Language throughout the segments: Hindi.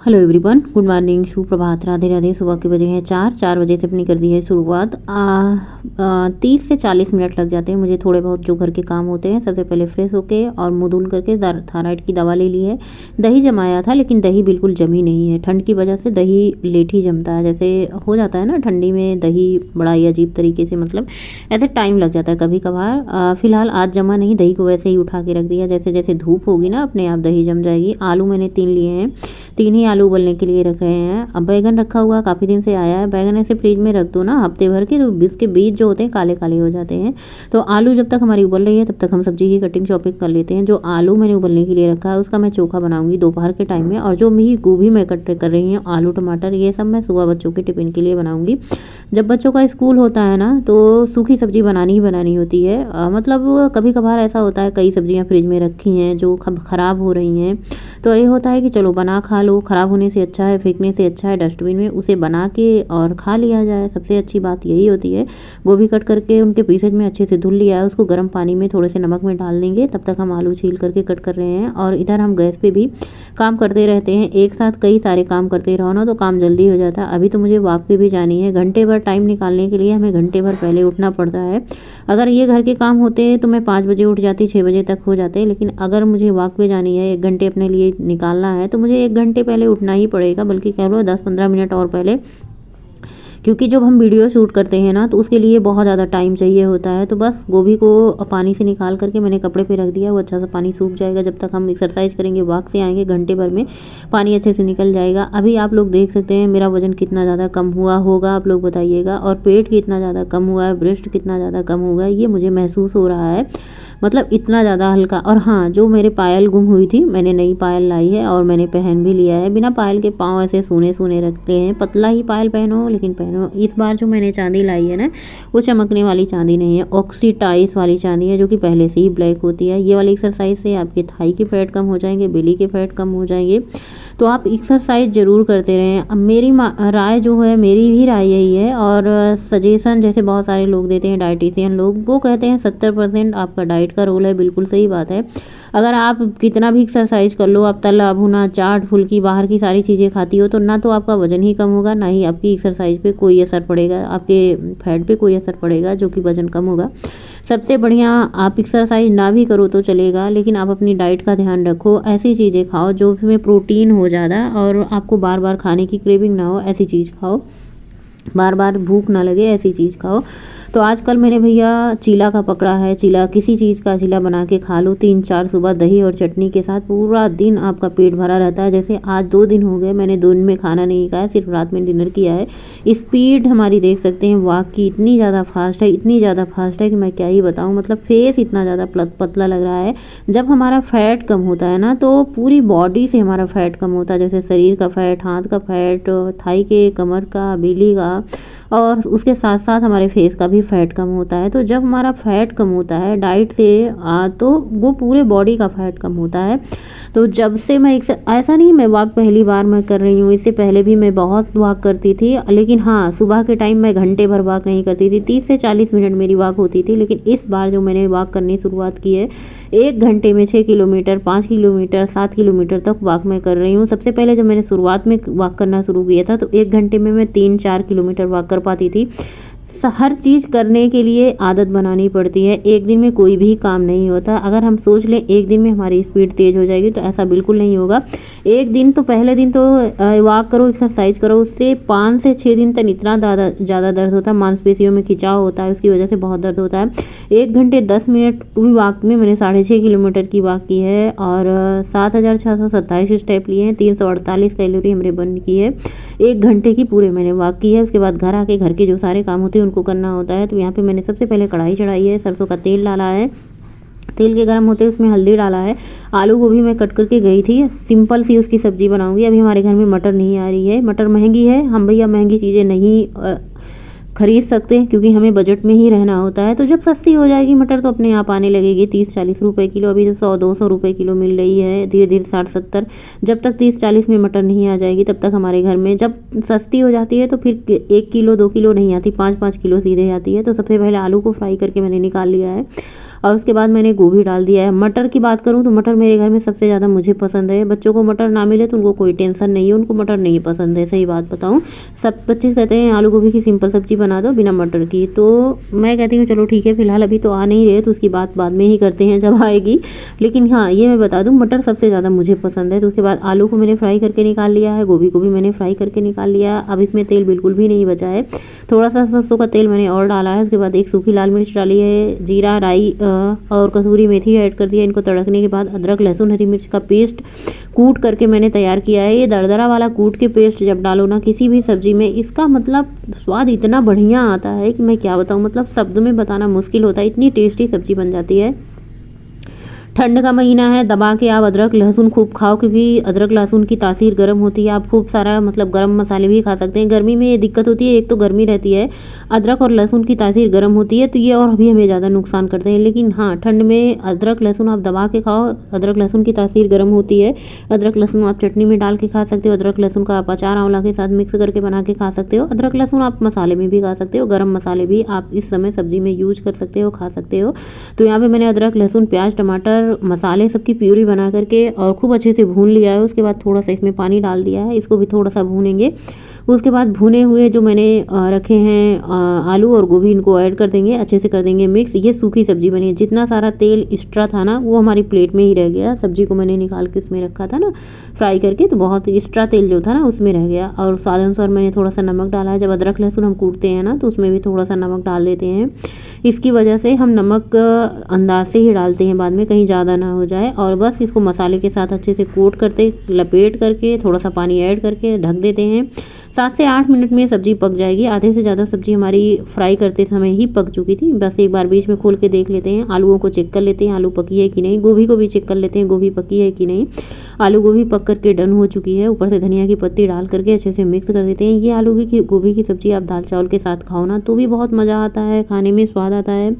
हेलो एवरीवन, गुड मॉर्निंग, सुप्रभात, राधे राधे। सुबह के बजे हैं 4 बजे से अपनी कर दी है शुरुआत। 30 से 40 मिनट लग जाते हैं मुझे थोड़े बहुत जो घर के काम होते हैं। सबसे पहले फ्रेश होके और मुँह धुल करके थायराइड की दवा ले ली है। दही जमाया था लेकिन दही बिल्कुल जमी नहीं है। ठंड की वजह से दही लेट ही जमता है, जैसे हो जाता है ना ठंडी में दही बड़ा ही अजीब तरीके से, मतलब ऐसे टाइम लग जाता है कभी कभार। फिलहाल आज जमा नहीं, दही को वैसे ही उठा के रख दिया। जैसे जैसे धूप होगी ना अपने आप दही जम जाएगी। आलू मैंने 3 लिए हैं, 3 ही आलू उबलने के लिए रख रहे हैं। अब बैगन रखा हुआ काफ़ी दिन से आया है। बैगन ऐसे फ्रिज में रख दो ना हफ्ते भर के, तो इसके बीज जो होते हैं काले काले हो जाते हैं। तो आलू जब तक हमारी उबल रही है तब तक हम सब्जी की कटिंग चॉपिंग कर लेते हैं। जो आलू मैंने उबलने के लिए रखा है उसका मैं चोखा बनाऊंगी दोपहर के टाइम में। और जो मेरी गोभी मैं कट कर रही हूँ, आलू टमाटर, ये सब मैं सुबह बच्चों के टिफ़िन के लिए बनाऊंगी। जब बच्चों का स्कूल होता है ना तो सूखी सब्जी बनानी ही बनानी होती है। मतलब कभी कभार ऐसा होता है कई सब्जियाँ फ्रिज में रखी हैं जो ख़राब हो रही हैं, तो ये होता है कि चलो बना खा लो। ख़राब होने से अच्छा है, फेंकने से अच्छा है डस्टबिन में उसे बना के और खा लिया जाए। सबसे अच्छी बात यही होती है। गोभी कट करके उनके पीसेज में अच्छे से धुल लिया है, उसको गर्म पानी में थोड़े से नमक में डाल देंगे। तब तक हम आलू छील करके कट कर रहे हैं और इधर हम गैस पे भी काम करते रहते हैं। एक साथ कई सारे काम करते रहो ना तो काम जल्दी हो जाता है। अभी तो मुझे वॉक पे भी जानी है। घंटे भर टाइम निकालने के लिए हमें घंटे भर पहले उठना पड़ता है। अगर ये घर के काम होते हैं तो मैं 5 बजे उठ जाती, 6 बजे तक हो जाते। लेकिन अगर मुझे वॉक पे जानी है, 1 घंटे अपने लिए निकालना है, तो मुझे 1 घंटे पहले उठना ही पड़ेगा, बल्कि कह लो 10-15 मिनट और पहले। क्योंकि जब हम वीडियो शूट करते हैं ना तो उसके लिए बहुत ज़्यादा टाइम चाहिए होता है। तो बस गोभी को पानी से निकाल करके मैंने कपड़े पे रख दिया, वो अच्छा सा पानी सूख जाएगा। जब तक हम एक्सरसाइज करेंगे, वॉक से आएंगे, घंटे भर में पानी अच्छे से निकल जाएगा। अभी आप लोग देख सकते हैं मेरा वजन कितना ज़्यादा कम हुआ होगा, आप लोग बताइएगा। और पेट कितना ज़्यादा कम हुआ है, ब्रेस्ट कितना ज़्यादा कम हुआ है, ये मुझे महसूस हो रहा है। मतलब इतना ज़्यादा हल्का। और हाँ, जो मेरे पायल गुम हुई थी, मैंने नई पायल लाई है और मैंने पहन भी लिया है। बिना पायल के पाँव ऐसे सूने सूने रखते हैं। पतला ही पायल पहनो लेकिन पहनो। इस बार जो मैंने चांदी लाई है ना, वो चमकने वाली चांदी नहीं है, ऑक्सीटाइज वाली चांदी है, जो कि पहले से ही ब्लैक होती है। ये वाली एक्सरसाइज से आपके थाई के फैट कम हो जाएंगे, बेली के फैट कम हो जाएंगे। तो आप एक्सरसाइज ज़रूर करते रहें। अब मेरी राय जो है, मेरी भी राय यही है। और सजेशन जैसे बहुत सारे लोग देते हैं, डाइटिशियन लोग, वो कहते हैं 70% आपका डाइट का रोल है। बिल्कुल सही बात है। अगर आप कितना भी एक्सरसाइज कर लो, आप तला भुना चाट फुल्की बाहर की सारी चीज़ें खाती हो, तो ना तो आपका वजन ही कम होगा, ना ही आपकी एक्सरसाइज पे कोई असर पड़ेगा, आपके फैट पे कोई असर पड़ेगा जो कि वजन कम होगा। सबसे बढ़िया आप एक्सरसाइज ना भी करो तो चलेगा, लेकिन आप अपनी डाइट का ध्यान रखो। ऐसी चीज़ें खाओ जो में प्रोटीन हो ज़्यादा और आपको बार बार खाने की क्रेविंग ना हो, ऐसी चीज़ खाओ। बार बार भूख ना लगे, ऐसी चीज़ खाओ। तो आजकल मेरे भैया चीला का पकड़ा है। चीला, किसी चीज़ का चीला बना के खा लो 3-4 सुबह दही और चटनी के साथ, पूरा दिन आपका पेट भरा रहता है। जैसे आज 2 दिन हो गए मैंने 2 दिन में खाना नहीं खाया, सिर्फ रात में डिनर किया है। स्पीड हमारी देख सकते हैं वॉक की, इतनी ज़्यादा फास्ट है, इतनी ज़्यादा फास्ट है कि मैं क्या ही बताऊँ। मतलब फेस इतना ज़्यादा पतला लग रहा है। जब हमारा फैट कम होता है ना तो पूरी बॉडी से हमारा फैट कम होता है, जैसे शरीर का फैट, हाथ का फैट, थाई के, कमर का, बेली का, और उसके साथ साथ हमारे फेस का भी फैट कम होता है। तो जब हमारा फैट कम होता है डाइट से तो वो पूरे बॉडी का फैट कम होता है। तो जब से मैं ऐसा नहीं मैं वॉक पहली बार मैं कर रही हूँ, इससे पहले भी मैं बहुत वॉक करती थी। लेकिन हाँ, सुबह के टाइम मैं घंटे भर वॉक नहीं करती थी, 30 से 40 मिनट मेरी वॉक होती थी। लेकिन इस बार जो मैंने वॉक करनी शुरुआत की है, 1 घंटे में 6 किलोमीटर, 5 किलोमीटर, 7 किलोमीटर तक वॉक मैं कर रही हूँ। सबसे पहले जब मैंने शुरुआत में वॉक करना शुरू किया था तो 1 घंटे में मैं 3-4 किलोमीटर वॉक कर पाती थी। हर चीज़ करने के लिए आदत बनानी पड़ती है। एक दिन में कोई भी काम नहीं होता। अगर हम सोच लें एक दिन में हमारी स्पीड तेज़ हो जाएगी, तो ऐसा बिल्कुल नहीं होगा। एक दिन तो, पहले दिन तो वॉक करो, एक्सरसाइज करो, उससे 5 से 6 दिन तक इतना ज़्यादा दर्द होता है, मांसपेशियों में खिंचाव होता है, उसकी वजह से बहुत दर्द होता है। 1 घंटे 10 मिनट की वॉक में मैंने 6.5 किलोमीटर की वॉक की है और 7,627 स्टेप लिए हैं, 348 कैलोरी हमने बर्न की है। 1 घंटे की पूरे मैंने वॉक की है। उसके बाद घर आके घर के जो सारे काम होते हैं उनको करना होता है। तो यहाँ पे मैंने सबसे पहले कढ़ाई चढ़ाई है, सरसों का तेल डाला है, तेल के गर्म होते उसमें हल्दी डाला है। आलू गोभी मैं कट करके गई थी, सिंपल सी उसकी सब्ज़ी बनाऊंगी। अभी हमारे घर में मटर नहीं आ रही है, मटर महंगी है, हम भैया महंगी चीज़ें नहीं खरीद सकते हैं क्योंकि हमें बजट में ही रहना होता है। तो जब सस्ती हो जाएगी मटर तो अपने आप आने लगेगी। 30-40 रुपए किलो, अभी तो 100-200 रुपए किलो मिल रही है, धीरे धीरे 60-70। जब तक 30-40 में मटर नहीं आ जाएगी तब तक हमारे घर में, जब सस्ती हो जाती है तो फिर 1 किलो 2 किलो नहीं आती, 5-5 किलो सीधे आती है। तो सबसे पहले आलू को फ्राई करके मैंने निकाल लिया है और उसके बाद मैंने गोभी डाल दिया है। मटर की बात करूँ तो मटर मेरे घर में सबसे ज़्यादा मुझे पसंद है। बच्चों को मटर ना मिले तो उनको कोई टेंशन नहीं है, उनको मटर नहीं पसंद है। सही बात बताऊँ, सब बच्चे कहते हैं आलू गोभी की सिंपल सब्जी बना दो बिना मटर की, तो मैं कहती हूँ चलो ठीक है, फिलहाल अभी तो आ नहीं रहे तो उसकी बात बाद में ही करते हैं जब आएगी। लेकिन हाँ, ये मैं बता दूँ मटर सबसे ज़्यादा मुझे पसंद है। तो उसके बाद आलू को मैंने फ्राई करके निकाल लिया है, गोभी को भी मैंने फ्राई करके निकाल लिया। अब इसमें तेल बिल्कुल भी नहीं बचा है, थोड़ा सा सरसों का तेल मैंने और डाला है। उसके बाद एक सूखी लाल मिर्च डाली है, जीरा राई और कसूरी मेथी ऐड कर दिया। इनको तड़कने के बाद अदरक लहसुन हरी मिर्च का पेस्ट कूट करके मैंने तैयार किया है। ये दरदरा वाला कूट के पेस्ट जब डालो ना किसी भी सब्जी में, इसका मतलब स्वाद इतना बढ़िया आता है कि मैं क्या बताऊँ, मतलब शब्दों में बताना मुश्किल होता है, इतनी टेस्टी सब्जी बन जाती है। ठंड का महीना है, दबा के आप अदरक लहसुन खूब खाओ, क्योंकि अदरक लहसुन की तासीर गर्म होती है। आप खूब सारा मतलब गर्म मसाले भी खा सकते हैं। गर्मी में ये दिक्कत होती है, एक तो गर्मी रहती है, अदरक और लहसुन की तासीर गर्म होती है, तो ये और भी हमें ज़्यादा नुकसान करते हैं। लेकिन हाँ, ठंड में अदरक लहसुन आप दबा के खाओ, अदरक लहसुन की तासीर गर्म होती है। अदरक लहसुन आप चटनी में डाल के खा सकते हो, अदरक लहसुन का आप अचार आंवला के साथ मिक्स करके बना के खा सकते हो। अदरक लहसुन आप मसाले में भी खा सकते हो, गरम मसाले भी आप इस समय सब्जी में यूज कर सकते हो, खा सकते हो। तो यहाँ पे मैंने अदरक लहसुन प्याज टमाटर मसाले की प्यूरी बना करके और खूब अच्छे से भून लिया है। उसके बाद थोड़ा सा इसमें पानी डाल दिया है, इसको भी थोड़ा सा भूनेंगे। उसके बाद भुने हुए जो मैंने रखे हैं आलू और गोभी, इनको ऐड कर देंगे, अच्छे से कर देंगे मिक्स। ये सूखी सब्जी बनी है, जितना सारा तेल एक्स्ट्रा था ना वो हमारी प्लेट में ही रह गया। सब्जी को मैंने निकाल के उसमें रखा था ना फ्राई करके, तो बहुत एक्स्ट्रा तेल जो था ना उसमें रह गया। और स्वाद अनुसार मैंने थोड़ा सा नमक डाला है। जब अदरक लहसुन हम कूटते हैं ना तो उसमें भी थोड़ा सा नमक डाल देते हैं, इसकी वजह से हम नमक अंदाज से ही डालते हैं बाद में, कहीं ज़्यादा ना हो जाए। और बस इसको मसाले के साथ अच्छे से कोट करते, लपेट करके थोड़ा सा पानी ऐड करके ढक देते हैं। 7 से 8 मिनट में सब्ज़ी पक जाएगी। आधे से ज़्यादा सब्ज़ी हमारी फ्राई करते समय ही पक चुकी थी। बस एक बार बीच में खोल के देख लेते हैं, आलूओं को चेक कर लेते हैं आलू पकी है कि नहीं, गोभी को भी चेक कर लेते हैं गोभी पकी है कि नहीं। आलू गोभी पक करके डन हो चुकी है। ऊपर से धनिया की पत्ती डाल करके अच्छे से मिक्स कर देते हैं। ये आलू की गोभी की सब्ज़ी आप दाल चावल के साथ खाओ ना तो भी बहुत मज़ा आता है, खाने में स्वाद आता है।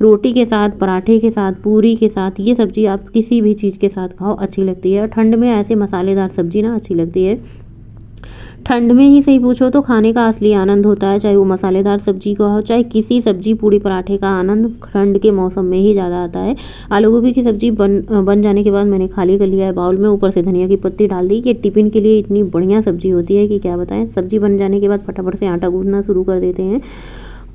रोटी के साथ, पराठे के साथ, पूरी के साथ, ये सब्ज़ी आप किसी भी चीज़ के साथ खाओ अच्छी लगती है। और ठंड में ऐसे मसालेदार सब्ज़ी ना अच्छी लगती है। ठंड में ही सही पूछो तो खाने का असली आनंद होता है, चाहे वो मसालेदार सब्जी का हो चाहे किसी सब्जी पूड़ी पराठे का आनंद ठंड के मौसम में ही ज़्यादा आता है। आलू गोभी की सब्ज़ी बन जाने के बाद मैंने खाली कर लिया है बाउल में, ऊपर से धनिया की पत्ती डाल दी। कि टिफ़िन के लिए इतनी बढ़िया सब्ज़ी होती है कि क्या बताएं। सब्ज़ी बन जाने के बाद फटाफट से आटा गूँथना शुरू कर देते हैं।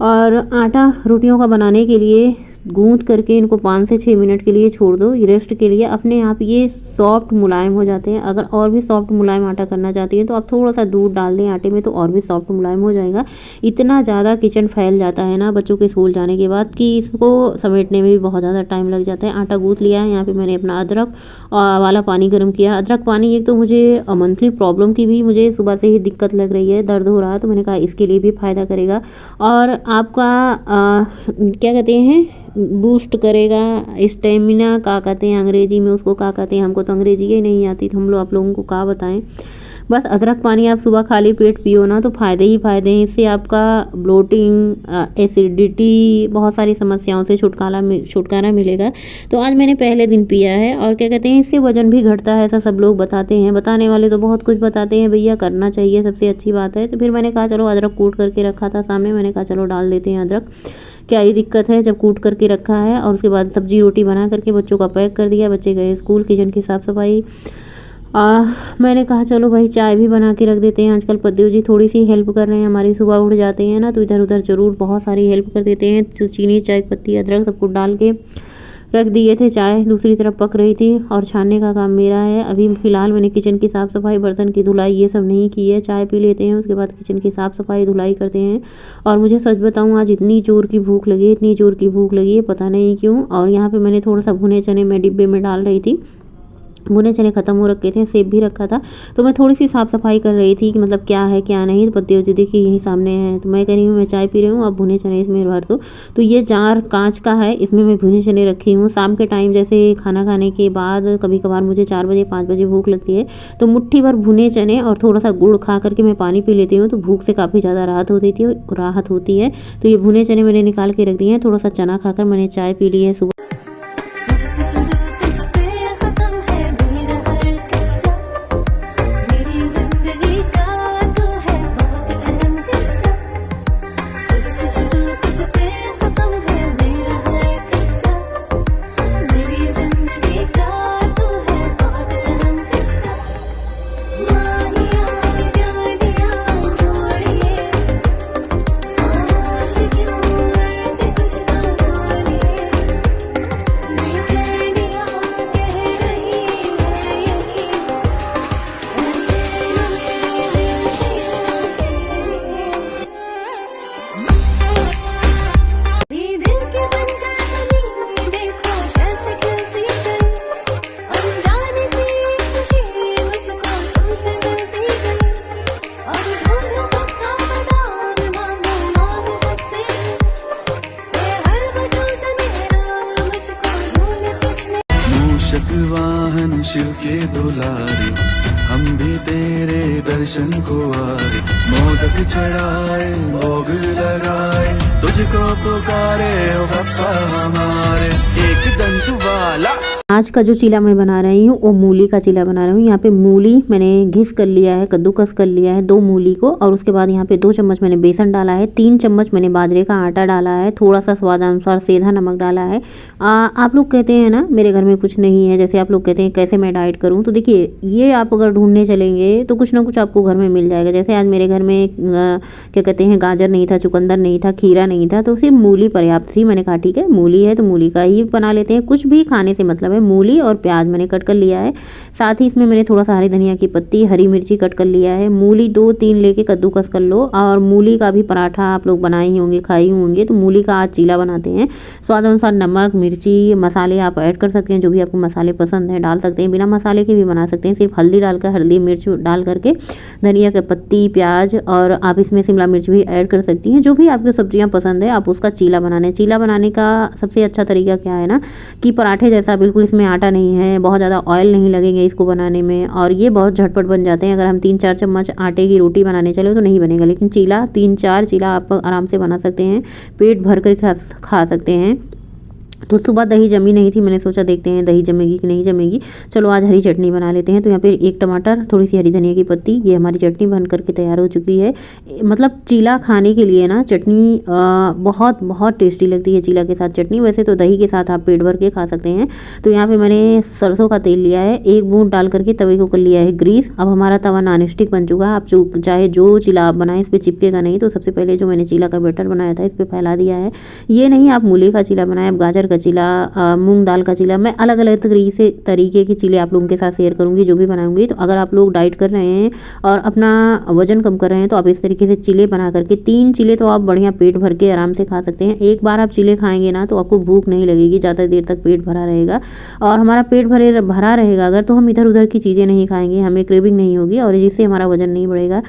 और आटा रोटियों का बनाने के लिए गूंथ करके इनको 5 से 6 मिनट के लिए छोड़ दो रेस्ट के लिए, अपने आप ये सॉफ्ट मुलायम हो जाते हैं। अगर और भी सॉफ्ट मुलायम आटा करना चाहती हैं तो आप थोड़ा सा दूध डाल दें आटे में, तो और भी सॉफ्ट मुलायम हो जाएगा। इतना ज़्यादा किचन फैल जाता है ना बच्चों के स्कूल जाने के बाद कि इसको समेटने में भी बहुत ज़्यादा टाइम लग जाता है। आटा गूंथ लिया है। यहाँ पर मैंने अपना अदरक वाला पानी गर्म किया। अदरक पानी, एक तो मुझे मंथली प्रॉब्लम की भी मुझे सुबह से ही दिक्कत लग रही है, दर्द हो रहा है, तो मैंने कहा इसके लिए भी फ़ायदा करेगा और आपका क्या कहते हैं बूस्ट करेगा, स्टेमिना का कहते हैं अंग्रेजी में, उसको क्या कहते हैं, हमको तो अंग्रेजी ही नहीं आती, तो हम लोग आप लोगों को क्या बताएं। बस अदरक पानी आप सुबह खाली पेट पियो ना तो फ़ायदे ही फ़ायदे हैं। इससे आपका ब्लोटिंग, एसिडिटी, बहुत सारी समस्याओं से छुटकारा मिलेगा। तो आज मैंने पहले दिन पिया है। और क्या कहते हैं, इससे वज़न भी घटता है, ऐसा सब लोग बताते हैं। बताने वाले तो बहुत कुछ बताते हैं, भैया करना चाहिए, सबसे अच्छी बात है। तो फिर मैंने कहा चलो, अदरक कूट करके रखा था सामने, मैंने कहा चलो डाल देते हैं अदरक, क्या ही दिक्कत है जब कूट करके रखा है। और उसके बाद सब्जी रोटी बना करके बच्चों का पैक कर दिया, बच्चे गए स्कूल। किचन की साफ़ सफाई मैंने कहा चलो भाई चाय भी बना के रख देते हैं। आजकल पद्दू जी थोड़ी सी हेल्प कर रहे हैं हमारी, सुबह उठ जाते हैं ना तो इधर उधर ज़रूर बहुत सारी हेल्प कर देते हैं। तो चीनी, चाय पत्ती, अदरक सब कुछ डाल के रख दिए थे। चाय दूसरी तरफ पक रही थी और छानने का काम मेरा है। अभी फ़िलहाल मैंने किचन की साफ़ सफाई, बर्तन की धुलाई ये सब नहीं की है। चाय पी लेते हैं, उसके बाद किचन की साफ़ सफाई धुलाई करते हैं। और मुझे सच बताऊँ आज इतनी ज़ोर की भूख लगी, इतनी ज़ोर की भूख लगी है पता नहीं क्यों। और यहाँ पर मैंने थोड़ा सा भुने चने मैं डिब्बे में डाल रही थी, भुने चने ख़त्म हो रखे थे, सेब भी रखा था, तो मैं थोड़ी सी साफ़ सफाई कर रही थी कि मतलब क्या है क्या नहीं। तो पत्ती जी देखिए यही सामने है, तो मैं कह रही हूँ मैं चाय पी रही हूँ, अब भुने चने इसमें भर दो। तो ये जार कांच का है, इसमें मैं भुने चने रखी हूँ। शाम के टाइम जैसे खाना खाने के बाद कभी कभार मुझे 4 बजे 5 बजे भूख लगती है, तो मुट्ठी भर भुने चने और थोड़ा सा गुड़ खा करके मैं पानी पी लेती हूँ, तो भूख से काफ़ी ज़्यादा राहत होती है। तो ये भुने चने मैंने निकाल के रख दिए हैं। थोड़ा सा चना खाकर मैंने चाय पी ली है सुबह। दर्शन को आए, मोदक चढ़ाए भोग लगाए, तुझको पुकारे ओ बप्पा हमारे, एक दंत वाला। आज का जो चीला मैं बना रही हूँ वो मूली का चीला बना रही हूँ। यहाँ पे मूली मैंने घिस कर लिया है, कद्दूकस कर लिया है 2 मूली को, और उसके बाद यहाँ पे 2 चम्मच मैंने बेसन डाला है, 3 चम्मच मैंने बाजरे का आटा डाला है, थोड़ा सा स्वाद अनुसार सेंधा नमक डाला है। आप लोग कहते हैं ना मेरे घर में कुछ नहीं है, जैसे आप लोग कहते हैं कैसे मैं डाइट करूँ, तो देखिए ये आप अगर ढूंढने चलेंगे तो कुछ ना कुछ आपको घर में मिल जाएगा। जैसे आज मेरे घर में क्या कहते हैं गाजर नहीं था, चुकंदर नहीं था, खीरा नहीं था, तो सिर्फ मूली पर्याप्त थी। मैंने कहा ठीक है मूली है तो मूली का ही बना लेते हैं, कुछ भी खाने से मतलब है। मूली और प्याज मैंने कट कर लिया है, साथ ही इसमें मैंने थोड़ा सा हरी धनिया की पत्ती, हरी मिर्ची कट कर लिया है। मूली 2-3 लेके कद्दूकस कर लो, और मूली का भी पराठा आप लोग बनाए ही होंगे, खाई होंगे, तो मूली का आज चीला बनाते हैं। स्वाद अनुसार नमक, मिर्ची, मसाले आप ऐड कर सकते हैं, जो भी आपको मसाले पसंद है डाल सकते हैं, बिना मसाले के भी बना सकते हैं। सिर्फ हल्दी डालकर, हल्दी मिर्च डाल करके, धनिया की पत्ती, प्याज, और आप इसमें शिमला मिर्च भी ऐड कर सकती हैं। जो भी आपको सब्जियां पसंद है आप उसका चीला बनाने का सबसे अच्छा तरीका क्या है ना, कि पराठे जैसा बिल्कुल इसमें आटा नहीं है, बहुत ज़्यादा ऑयल नहीं लगेंगे इसको बनाने में, और ये बहुत झटपट बन जाते हैं। अगर हम 3-4 चम्मच आटे की रोटी बनाने चले तो नहीं बनेगा, लेकिन चीला 3-4 चीला आप आराम से बना सकते हैं, पेट भर कर खा सकते हैं। तो सुबह दही जमी नहीं थी, मैंने सोचा देखते हैं दही जमेगी कि नहीं जमेगी, चलो आज हरी चटनी बना लेते हैं। तो यहाँ पे 1 टमाटर, थोड़ी सी हरी धनिया की पत्ती, ये हमारी चटनी बन करके तैयार हो चुकी है। मतलब चीला खाने के लिए ना चटनी बहुत बहुत टेस्टी लगती है चीला के साथ चटनी। वैसे तो दही के साथ आप पेट भर के खा सकते हैं। तो यहाँ पे मैंने सरसों का तेल लिया है, 1 बूंद डाल करके तवे को कर लिया है ग्रीस। अब हमारा तवा नॉन स्टिक बन चुका है। आप चाहे जो चीला आप बनाएं इस पर चिपकेगा नहीं। तो सबसे पहले जो मैंने चीला का बैटर बनाया था इस पर फैला दिया है। ये नहीं आप मूली का चीला बनाएं, आप गाजर का चीला, मूंग दाल का चीला, मैं अलग अलग तरीके के चीले आप लोगों के साथ शेयर करूंगी जो भी बनाऊंगी। तो अगर आप लोग डाइट कर रहे हैं और अपना वजन कम कर रहे हैं तो आप इस तरीके से चीले बना करके 3 चीले तो आप बढ़िया पेट भर के आराम से खा सकते हैं। एक बार आप चीले खाएंगे ना तो आपको भूख नहीं लगेगी, ज़्यादा देर तक पेट भरा रहेगा, और हमारा पेट भरा रहेगा अगर, तो हम इधर उधर की चीज़ें नहीं खाएंगे, हमें क्रेविंग नहीं होगी, और जिससे हमारा वजन नहीं बढ़ेगा।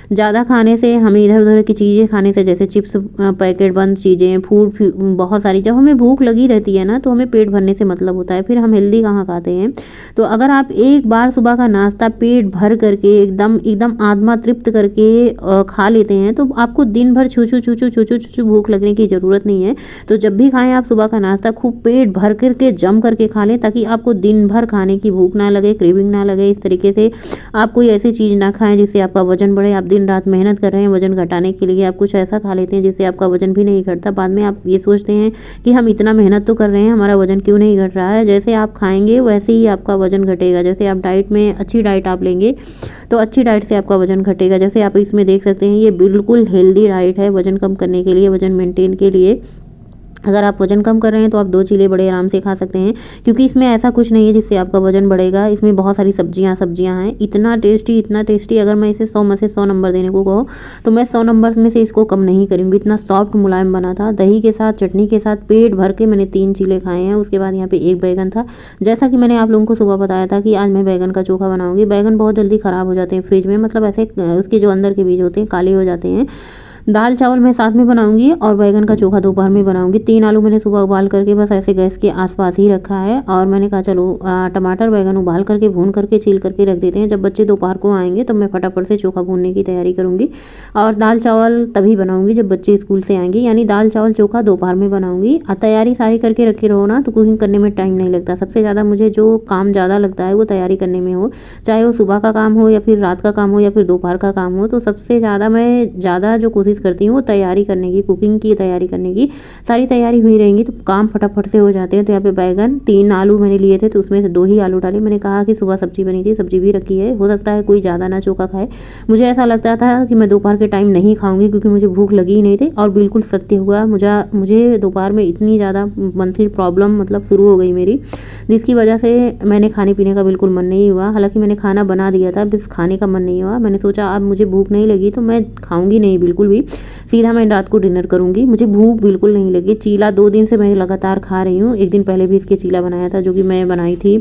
ज़्यादा खाने से, हमें इधर उधर की चीज़ें खाने से, जैसे चिप्स, पैकेट बंद चीज़ें, फूड बहुत सारी, जब हमें भूख लगी रहती है ना तो हमें पेट भरने से मतलब होता है, फिर हम हेल्दी कहाँ खाते हैं। तो अगर आप एक बार सुबह का नाश्ता पेट भर करके एकदम आत्मा तृप्त करके खा लेते हैं तो आपको दिन भर छू भूख लगने की ज़रूरत नहीं है। तो जब भी खाएं आप सुबह का नाश्ता खूब पेट भर करके जम करके खा लें, ताकि आपको दिन भर खाने की भूख ना लगे, क्रेविंग ना लगे। इस तरीके से आप कोई ऐसी चीज़ ना खाएं जिससे आपका वजन बढ़े। आप दिन रात मेहनत कर रहे हैं वजन घटाने के लिए, आप कुछ ऐसा खा लेते हैं जिससे आपका वजन भी नहीं घटता। बाद में आप ये सोचते हैं कि हम इतना मेहनत तो कर रहे हैं, हमारा वजन क्यों नहीं घट रहा है। जैसे आप खाएंगे वैसे ही आपका वजन घटेगा। जैसे आप डाइट में अच्छी डाइट आप लेंगे तो अच्छी डाइट से आपका वजन घटेगा। जैसे आप इसमें देख सकते हैं ये बिल्कुल हेल्दी डाइट है वजन कम करने के लिए, वजन मेंटेन के लिए। अगर आप वजन कम कर रहे हैं तो आप 2 चीले बड़े आराम से खा सकते हैं, क्योंकि इसमें ऐसा कुछ नहीं है जिससे आपका वजन बढ़ेगा। इसमें बहुत सारी सब्जियां हैं, इतना टेस्टी। अगर मैं इसे 100 में से 100 नंबर देने को कहो तो मैं 100 नंबर में से इसको कम नहीं करूँगी। इतना सॉफ्ट मुलायम बना था, दही के साथ, चटनी के साथ पेट भर के मैंने 3 चीले खाए हैं। उसके बाद यहाँ पे 1 बैगन था। जैसा कि मैंने आप लोगों को सुबह बताया था कि आज मैं बैगन का चोखा बनाऊँगी। बैगन बहुत जल्दी ख़राब हो जाते हैं फ्रिज में, मतलब ऐसे उसके जो अंदर के बीज होते हैं काले हो जाते हैं। दाल चावल मैं साथ में बनाऊंगी और बैगन का चोखा दोपहर में बनाऊंगी। 3 आलू मैंने सुबह उबाल करके बस ऐसे गैस के आसपास ही रखा है, और मैंने कहा चलो टमाटर बैगन उबाल करके भून करके छील करके रख देते हैं। जब बच्चे दोपहर को आएंगे तो मैं फटाफट से चोखा भूनने की तैयारी करूँगी। और दाल चावल तभी बनाऊँगी जब बच्चे स्कूल से आएंगे, यानी दाल चावल चोखा दोपहर में बनाऊँगी। तैयारी सारी करके रखे रहो ना तो कुकिंग करने में टाइम नहीं लगता। सबसे ज़्यादा मुझे जो काम ज़्यादा लगता है वो तैयारी करने में हो, चाहे वो सुबह का काम हो या फिर रात का काम हो या फिर दोपहर का काम हो। तो सबसे ज़्यादा मैं जो कोशिश करती हूँ वो तैयारी करने की, कुकिंग की तैयारी करने की। सारी तैयारी हुई रहेंगी तो काम फटाफट से हो जाते हैं। तो यहाँ पे बैगन 3 आलू मैंने लिए थे तो उसमें से 2 ही आलू डाले। मैंने कहा कि सुबह सब्जी बनी थी, सब्जी भी रखी है, हो सकता है कोई ज़्यादा ना चोखा खाए। मुझे ऐसा लगता था कि मैं दोपहर के टाइम नहीं खाऊंगी क्योंकि मुझे भूख लगी ही नहीं थी, और बिल्कुल सत्य हुआ। मुझे दोपहर में इतनी ज़्यादा मंथली प्रॉब्लम मतलब शुरू हो गई मेरी, जिसकी वजह से मैंने खाने पीने का बिल्कुल मन नहीं हुआ। हालांकि मैंने खाना बना दिया था, बस खाने का मन नहीं हुआ। मैंने सोचा अब मुझे भूख नहीं लगी तो मैं खाऊंगी नहीं बिल्कुल भी। सीधा मैं रात को डिनर करूँगी। मुझे भूख बिल्कुल नहीं लगी। चीला 2 दिन से मैं लगातार खा रही हूँ। एक दिन पहले भी इसके चीला बनाया था जो कि मैं बनाई थी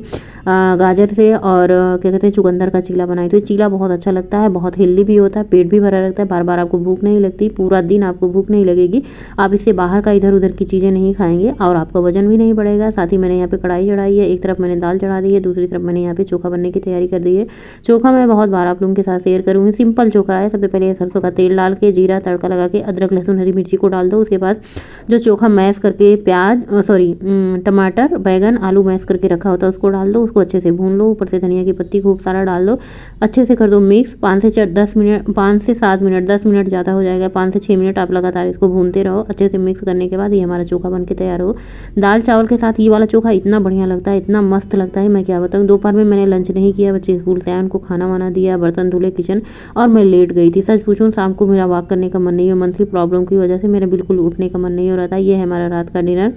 गाजर से और क्या कहते हैं चुकंदर का चीला बनाई थी। चीला बहुत अच्छा लगता है, बहुत हेल्दी भी होता है, पेट भी भरा रहता है, बार बार आपको भूख नहीं लगती, पूरा दिन आपको भूख नहीं लगेगी। आप इससे बाहर का इधर उधर की चीज़ें नहीं खाएंगे और आपका वजन भी नहीं बढ़ेगा। साथ ही मैंने यहाँ पे कढ़ाई चढ़ाई है, एक तरफ मैंने दाल चढ़ा दी है, दूसरी तरफ मैंने यहाँ पे चोखा बनने की तैयारी कर दी है। चोखा मैं बहुत बार आप लोगों के साथ शेयर करूँगी। सिंपल चोखा है। सबसे पहले सरसों का तेल डाल के जीरा तड़का लगा के अदरक लहसुन हरी मिर्ची को डाल दो। उसके बाद जो चोखा मैश करके टमाटर बैगन आलू मैश करके रखा होता है उसको डाल दो, उसको अच्छे से भून लो। ऊपर से धनिया की पत्ती खूब सारा डाल दो, अच्छे से कर दो मिक्स। 5 से 7 मिनट, 10 मिनट ज़्यादा हो जाएगा, 5 से 6 मिनट आप लगातार इसको भूनते रहो। अच्छे से मिक्स करने के बाद ये हमारा चोखा बन के तैयार हो। दाल चावल के साथ ये वाला चोखा इतना बढ़िया लगता है, इतना मस्त लगता है, मैं क्या बताऊँ। दोपहर में मैंने लंच नहीं किया, बच्चे स्कूल से आए, उनको खाना वाना दिया, बर्तन धुले किचन, और मैं लेट गई थी। सच पूछूं शाम को मेरा वॉक करने का मन नहीं हुआ। मंथली प्रॉब्लम की वजह से मेरा बिल्कुल उठने का मन नहीं हो रहा था। ये है हमारा रात का डिनर,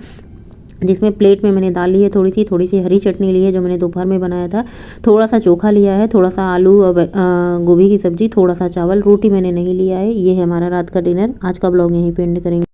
जिसमें प्लेट में मैंने दाल ली है, थोड़ी सी हरी चटनी ली है जो मैंने दोपहर में बनाया था, थोड़ा सा चोखा लिया है, थोड़ा सा आलू और गोभी की सब्जी, थोड़ा सा चावल, रोटी मैंने नहीं लिया है। ये है हमारा रात का डिनर। आज का ब्लॉग यहीं पे एंड करेंगे।